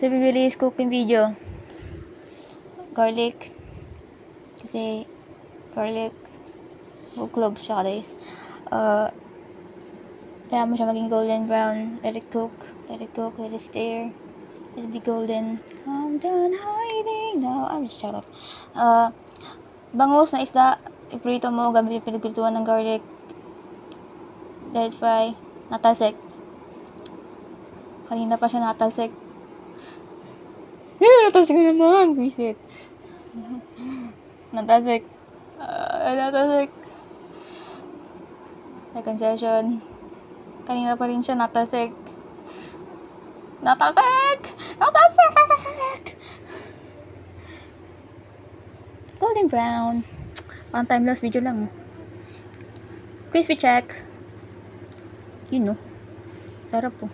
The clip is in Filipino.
Sa bibilis cooking video. Garlic. Kasi garlic. Cloves siya guys. Kaya mo siya maging golden brown. Let it cook. Let it cook. Let it stir. Let it be golden. I'm done hiding now. I'm just shut up. Bangus na isda. Iprito mo gamit yung pinagpiltuan ng garlic. Let it fry. Natalsik. Kanina pa siya natalsik. Natalsik na naman. Visit. Natalsik. Natalsik. Second session. Kanina pa rin siya natalsik. Natalsik! Natalsik! Golden brown. Pang time-lapse video lang. Crispy check. Yun no. Sarap po.